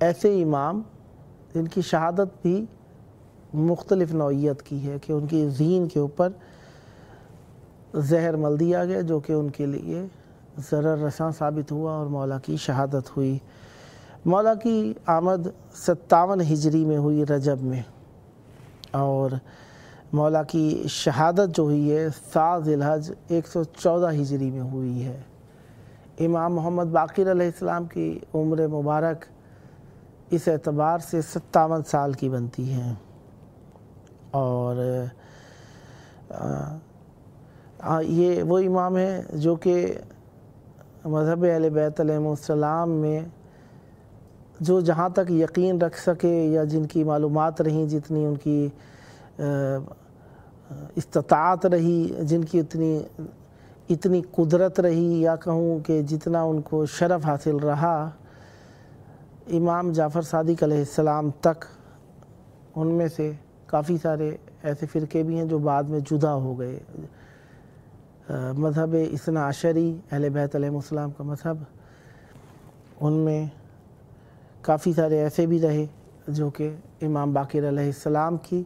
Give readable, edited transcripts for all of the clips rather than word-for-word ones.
ایسے امام جن کی شہادت بھی مختلف نوعیت کی ہے کہ ان کی ذہن کے اوپر زہر مل دیا گیا جو کہ ان کے لیے ضرر رساں ثابت ہوا اور مولا کی شہادت ہوئی۔ مولا کی آمد 57 ہجری میں ہوئی رجب میں، اور مولا کی شہادت جو ہوئی ہے 7 ذی الحج 114 ہجری میں ہوئی ہے۔ امام محمد باقر علیہ السلام کی عمر مبارک اس اعتبار سے 57 سال کی بنتی ہے، اور یہ وہ امام ہیں جو کہ مذہب اہل بیت علیہ السلام میں جو جہاں تک یقین رکھ سکے یا جن کی معلومات رہیں، جتنی ان کی استطاعت رہی، جن کی اتنی قدرت رہی، یا کہوں کہ جتنا ان کو شرف حاصل رہا، امام جعفر صادق علیہ السلام تک ان میں سے کافی سارے ایسے فرقے بھی ہیں جو بعد میں جدا ہو گئے۔ مذہب اثنا عشری اہل بیت علیہ السلام کا مذہب، ان میں کافی سارے ایسے بھی رہے جو کہ امام باقر علیہ السلام کی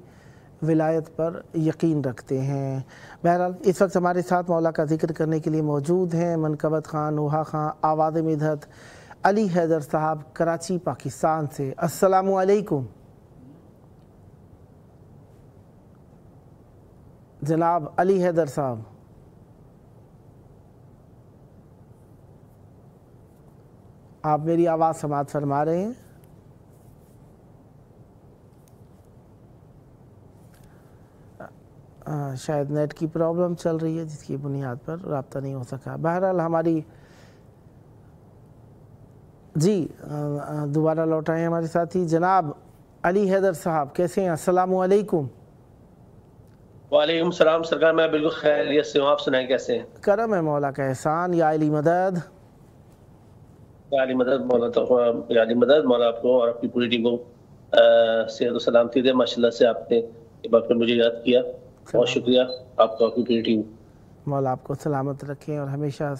ولایت پر یقین رکھتے ہیں۔ بہرحال اس وقت ہمارے ساتھ مولا کا ذکر کرنے کے لیے موجود ہیں منقبت خان، نوحہ خان، آواز مدحت علی حیدر صاحب کراچی پاکستان سے۔ السلام علیکم جناب علی حیدر صاحب۔ آپ میری آواز سماعت فرما رہے ہیں؟ شاید نیٹ کی پرابلم چل رہی ہے جس کی بنیاد پر رابطہ نہیں ہو سکا۔ بہرحال ہماری جی دوبارہ لوٹائیں ہمارے ساتھی جناب علی حیدر صاحب، کیسے ہیں؟ السلام علیکم۔ وعلیکم السلام سرکار، میں بالکل خیریت سے ہوں، آپ سنائیں کیسے ہیں؟ کرم ہے مولا کا احسان، یا علی مدد۔ یا علی مدد مولا، یا علی مدد مولا آپ کو اور آپ کی پوری ٹیم کو صحت و سلامتی دے۔ ماشاءاللہ سے آپ نے یہ بات پر مجھے یاد کیا، بہت شکریہ آپ کو، آپ کی پوری ٹیم۔ مولا آپ کو سلامت رکھیں اور ہمیشہ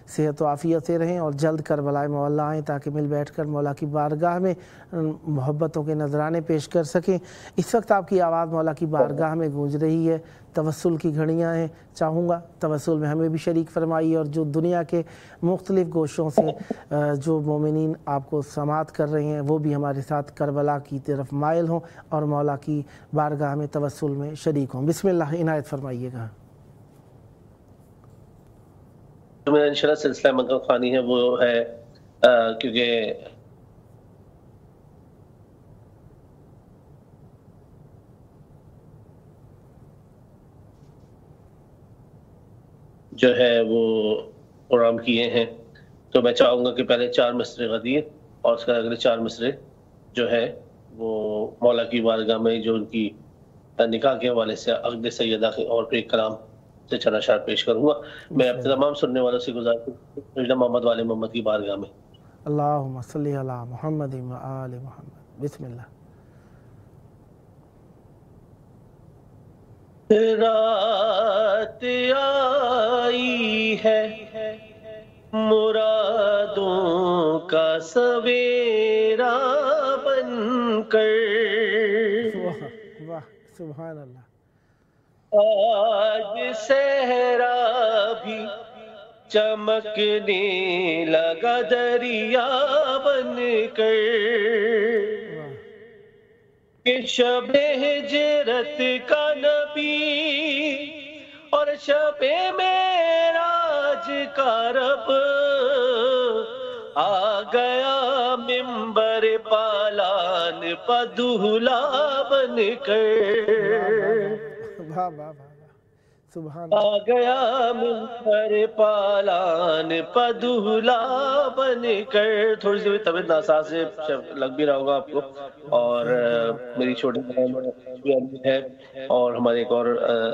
صحت و عافیت سے رہیں، اور جلد کربلائے مولا آئیں تاکہ مل بیٹھ کر مولا کی بارگاہ میں محبتوں کے نذرانے پیش کر سکیں۔ اس وقت آپ کی آواز مولا کی بارگاہ میں گونج رہی ہے، توسل کی گھڑیاں ہیں، چاہوں گا توسل میں ہمیں بھی شریک فرمائیے، اور جو دنیا کے مختلف گوشوں سے جو مومنین آپ کو سماعت کر رہے ہیں وہ بھی ہمارے ساتھ کربلا کی طرف مائل ہوں اور مولا کی بارگاہ میں توسل میں شریک ہوں۔ بسم اللہ عنایت فرمائیے گا۔ جو میرا انشاءاللہ سلسلہ منقبت خوانی ہے وہ ہے کیونکہ جو ہے وہ پروگرام کیے ہیں، تو میں چاہوں گا کہ پہلے 4 مصرے غدیر اور اس کے اگلے 4 مصرے جو ہے وہ مولا کی بارگاہ میں جو ان کی نکاح کے حوالے سے عقد سیدہ کے اور پھر کلام سے چند اشعار پیش کروں گا۔ میں اپنے تمام سننے والوں سے گزارش کروں محمد والے محمد کی بارگاہ میں اللہم صلی علی محمد و آل محمد۔ بسم اللہ۔ رات آئی ہے مرادوں کا سویرا بن کر، واہ واہ سبحان اللہ۔ آج صحرا بھی چمکنے لگا دریا بن کر، کہ شب ہجرت کا نبی اور شب معراج کا رب آ گیا منبر پالان پہ دولہا بن کر، واہ واہ واہ سبحان آ گیا منبر پالان پہ دولہا بن کر۔ تھوڑی سی طبیعت ناساز ہے، لگ بھی رہا ہوگا آپ کو، اور میری چھوٹی بہن ہے اور ہمارے ایک اور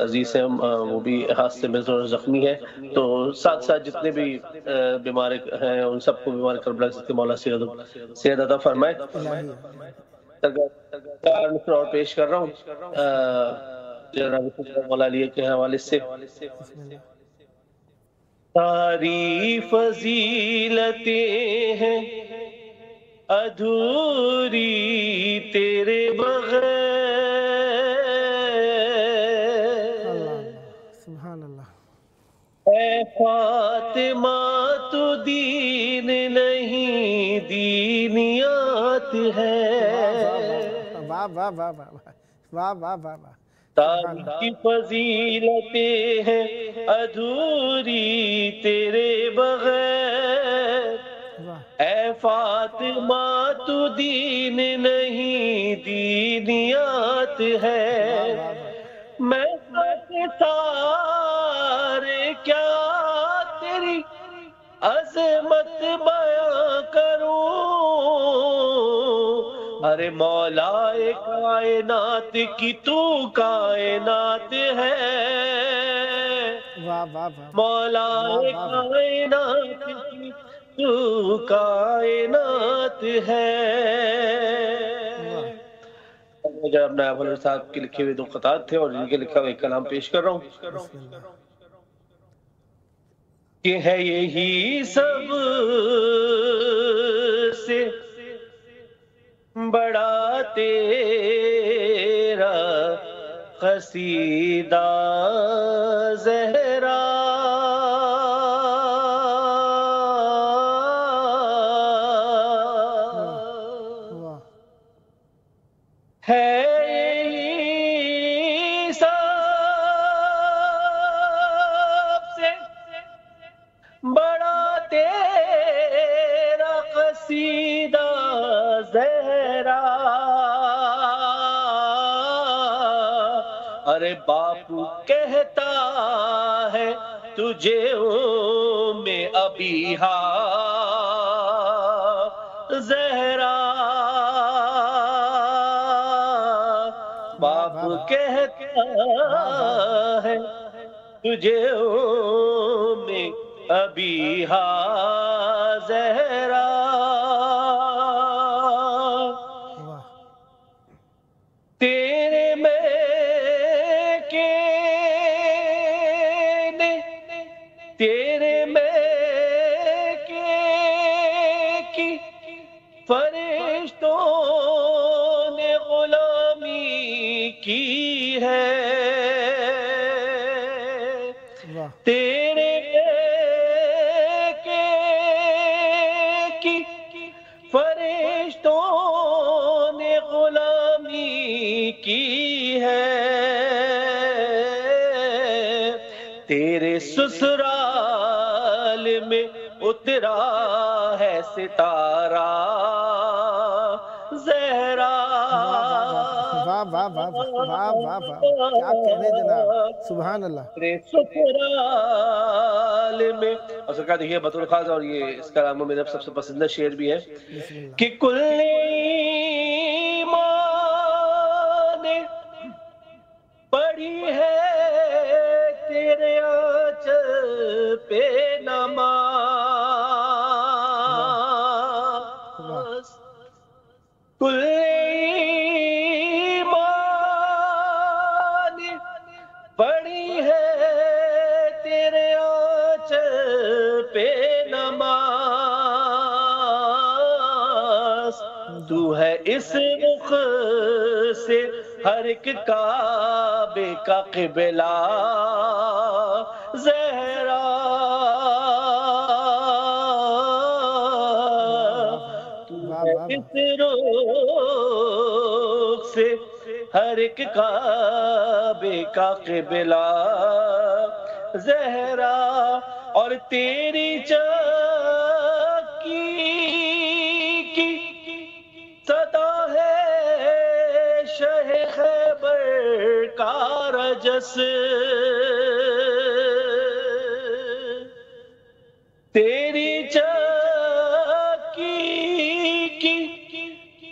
عزیز ہیں وہ بھی حادثے میں زخمی ہے، تو ساتھ ساتھ جتنے بھی بیمار ہیں ان سب کو بیمار کربلا سے مولا صحت عطا فرمائے۔ اور پیش کر رہا ہوں مولا علی کے حوالے سے۔ ساری فضیلتیں ہیں ادھوری تیرے بغیر. اللہ اللہ سبحان اللہ. اے فاطمہ تو دین نہیں دینیات ہے. واہ واہ واہ واہ واہ واہ واہ واہ. تاریخی فضیلتیں ہیں ادھوری تیرے بغیر. اے فاطمہ تو دین نہیں دینیات ہے. میں سارے کیا تیری عظمت بیاں کروں. ارے مولا کائنات کی تو کائنات ہے. مولا کائنات کی تو کائنات ہے. جناب نائب الحضرت صاحب کے لکھے ہوئے 2 خطات تھے اور ان کے لکھا ہوئے کلام پیش کر رہا ہوں کہ ہے یہی سب سے بڑا تیرا قصیدہ زہرا. ہے یہی سب سے بڑا تیرا قصیدہ زہرا. ارے باپو کہتا ہے تجھے میں ابیہا زہرا. باپ کہتا ہے تجھے میں ابیہا زہرا. تیرے میکے نے تیرے میکے کی فرشتوں نے غلامی کی ہے. تیرے میکے کی فرشتوں نے غلامی کی ہے. تیرے سسرال میں اترا ہے ستارہ زہرا. واہ واہ واہ واہ واہ واہ واہ. کیا کہنے جناب سبحان اللہ. تیرے سسرال میں اور سرکار دیکھیے بطور خاص اور یہ اس کلام میں سب سے پسندیدہ شعر بھی ہے کہ کل ایمان پڑھی ہے تیرے آنچل پہ نماز. کل ایمان پڑھی ہے تیرے آنچل پہ نماز. تو ہے اس رخ سے ہر ایک کعبے کا قبلہ زہرا. تو ہے اس رخ سے ہر ایک کعبے کا قبلہ زہرا. اور تیری چکی کی صدا ہے شہ خیبر کا رجس. تیری چکی کی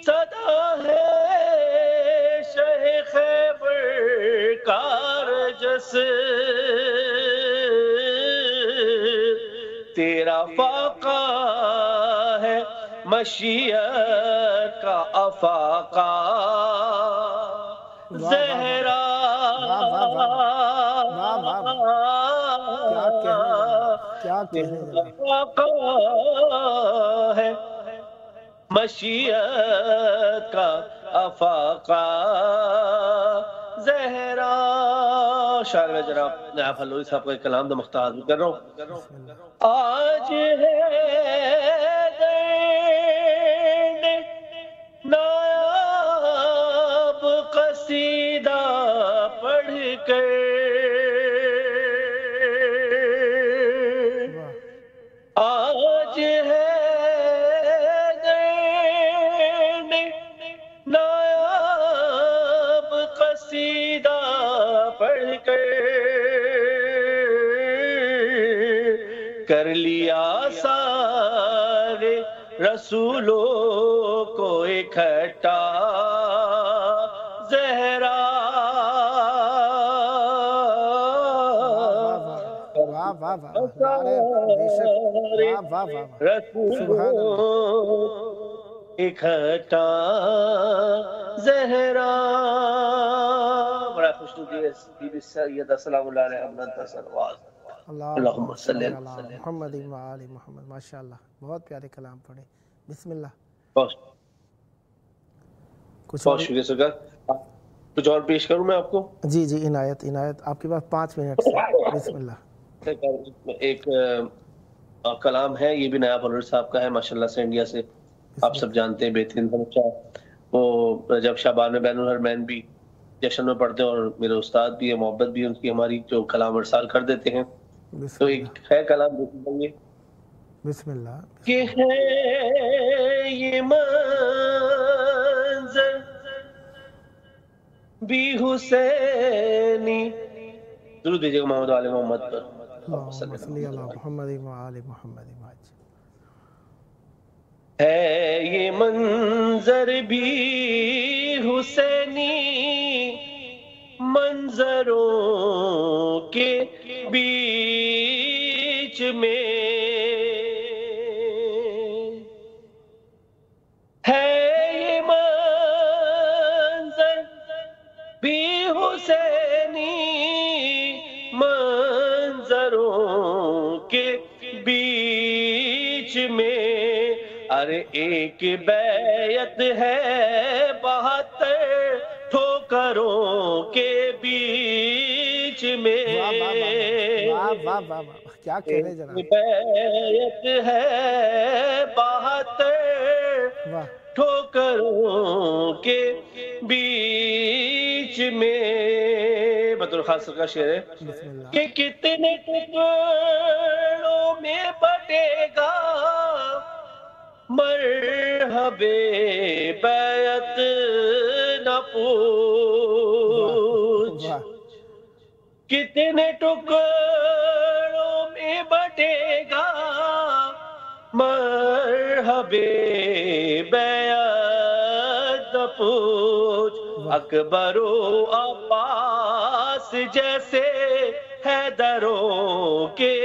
صدا ہے شہ خیبر کا رجس. تیرا فاقہ ہے مشیت کا افاقہ زہرا. کیا کہنے فاقہ ہے مشیت کا افاقہ زہرا. شاعر میں جناب نایاب حلوری صاحب کا ایک کلام دا مختار کر رہا ہوں. آج ہے نایاب قصیدہ پڑھ کر آج ہے نایاب قصیدہ پڑھ کر لیا سارے رسولوں کو اکٹھا زہرا. اکٹھا زہرا. بڑا خوش بی بی سیدہ سلام اللہ علیہ ابنت سلوات. اللہم صلی اللہ علیہ محمد و آل محمد. ماشاءاللہ بہت پیارے کلام پڑھے. بسم اللہ. بہت شکریہ سرکار. کچھ اور پیش کروں میں آپ کو؟ جی جی عنایت عنایت. آپ کے پاس 5 منٹ سے. بسم اللہ. ایک کلام ہے، یہ بھی نایاب حلوری صاحب کا ہے ماشاءاللہ سے، انڈیا سے. آپ سب جانتے ہیں بہترین بچہ. وہ رجب شعبان میں بین الحرمین بھی جشن میں پڑھتے ہیں، اور میرے استاد بھی ہے، محبت بھی ان کی ہماری، جو کلام ارسال کر دیتے ہیں. تو ایک ہے کلام دیکھیں. بسم اللہ. کہ ہے یہ منظر بھی حسینی. ضرور دیجیے گا محمد علی محمد پر. اللہم صلی علی محمد و آل محمد. ہے یہ منظر بھی حسینی، منظروں کے بیچ میں ہے یہ منظر بھی حسینی، منظروں کے بیچ میں. ارے ایک بیعت ہے 72 ٹھوکروں کے بیچ میں. کیا کہنے جناب. بیعت ہے 72 ٹھوکروں کے بیچ میں. بطور خاص کا شعر ہے کہ کتنے ٹکڑوں میں بٹے گا مرحبے بیعت نہ پوچھ. کتنے ٹکڑوں میں بٹے گا مرحبے بیعت نہ پوچھ. اکبر و عباس جیسے حیدروں کے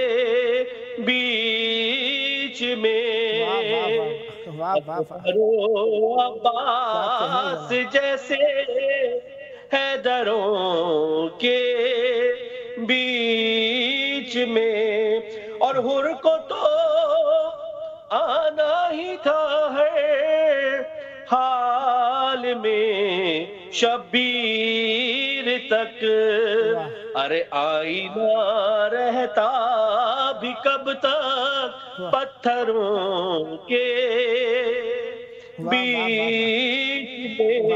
بیچ میں، اکبر و عباس جیسے حیدروں کے بیچ میں. اور حر کو تو آنا ہی تھا ہر حال میں شبیر تک. ارے آئینہ رہتا بھی کب تک پتھروں کے بیچ میں.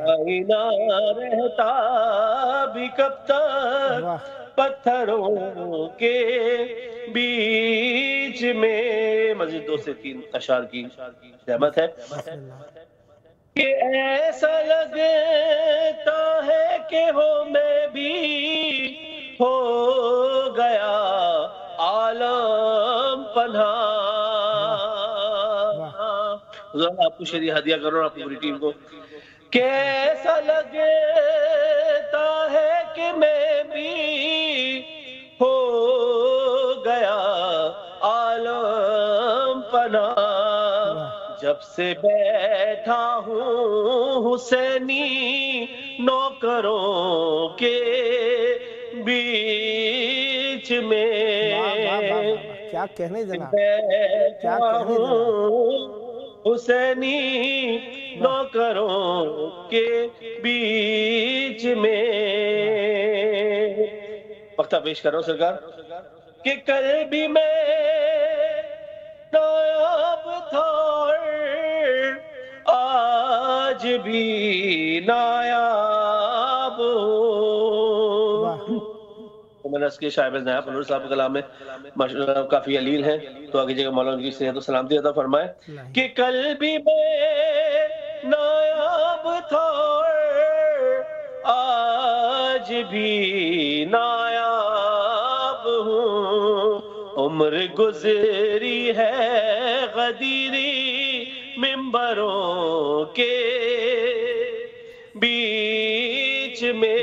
آئینہ رہتا بھی کب تک پتھروں کے بیچ میں. مزید 2 سے 3 اشعار کی رحمت ہے. کہ ایسا لگتا ہے کہ ہو میں بھی ہو گیا عالم پناہ. آپ کو شعری ہدیہ کرو آپ کی پوری ٹیم کو. کیسا لگتا ہے کہ میں بھی ہو گیا عالم پناہ. جب سے بیٹھا ہوں حسینی نوکروں کے بیچ میں. کیا کہنے جناب، کیا بیٹھا کہنے جناب، ہوں حسینی نوکروں کے بیچ میں. وقتہ پیش کر رہا ہوں سرکار کہ کل بھی میں نایاب تھا آج بھی نایاب ہوں. میں اس کے شاعر نایاب انور صاحب کلام میں کافی علیل ہیں، تو آگے جگہ مولا ان کی صحت و سلامتی عطا فرمائے. کہ کل بھی میں نایاب تھا آج بھی نایاب ہوں. عمر گزری ہے غدیری ممبروں کے بیچ میں.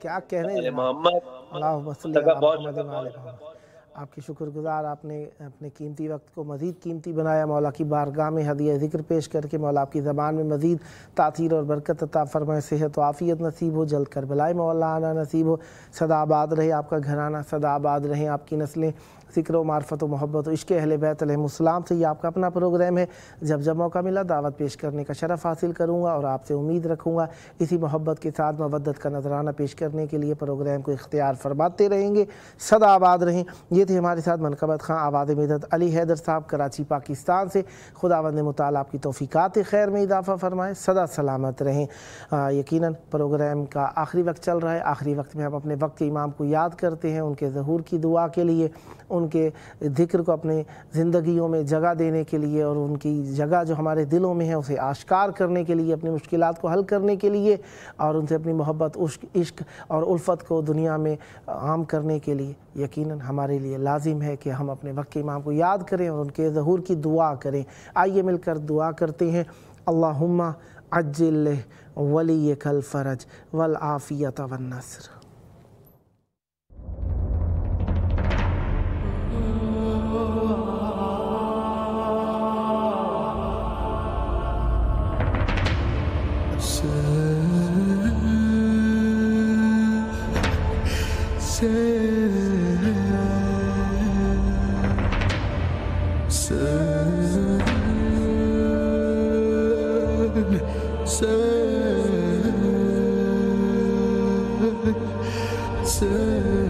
کیا کہنے جناب، محمد اللہم صلی علی محمد و آل محمد. آپ کی شکر گزار، آپ نے اپنے قیمتی وقت کو مزید قیمتی بنایا. مولا کی بارگاہ میں ہدیہ ذکر پیش کر کے مولا آپ کی زبان میں مزید تاثیر اور برکت عطا فرمائے، صحت و عافیت نصیب ہو، جلد کربلائے مولانا نصیب ہو. سدا آباد رہے آپ کا گھرانہ، سدا آباد رہیں آپ کی نسلیں. ذکر و معرفت و محبت و عشق اہل بیت علیہم السلام سے یہ آپ کا اپنا پروگرام ہے. جب موقع ملا دعوت پیش کرنے کا شرف حاصل کروں گا اور آپ سے امید رکھوں گا اسی محبت کے ساتھ مودت کا نذرانہ پیش کرنے کے لیے پروگرام کو اختیار فرماتے رہیں گے. سدا آباد رہیں. یہ تھے ہمارے ساتھ منقبت خان آواز مدحت علی حیدر صاحب کراچی پاکستان سے. خداوند متعال آپ کی توفیقات خیر میں اضافہ فرمائے، سدا سلامت رہیں. یقیناً پروگرام کا آخری وقت چل رہا ہے. آخری وقت میں ہم اپنے وقت کے امام کو یاد کرتے ہیں، ان کے ظہور کی دعا کے لیے، ان کے ذکر کو اپنے زندگیوں میں جگہ دینے کے لیے اور ان کی جگہ جو ہمارے دلوں میں ہے اسے آشکار کرنے کے لیے، اپنی مشکلات کو حل کرنے کے لیے اور ان سے اپنی محبت، عشق اور الفت کو دنیا میں عام کرنے کے لیے یقیناً ہمارے لیے لازم ہے کہ ہم اپنے وقت کے امام کو یاد کریں اور ان کے ظہور کی دعا کریں. آئیے مل کر دعا کرتے ہیں. اللہم عجل ولیک الفرج والعافیت والنصر. Say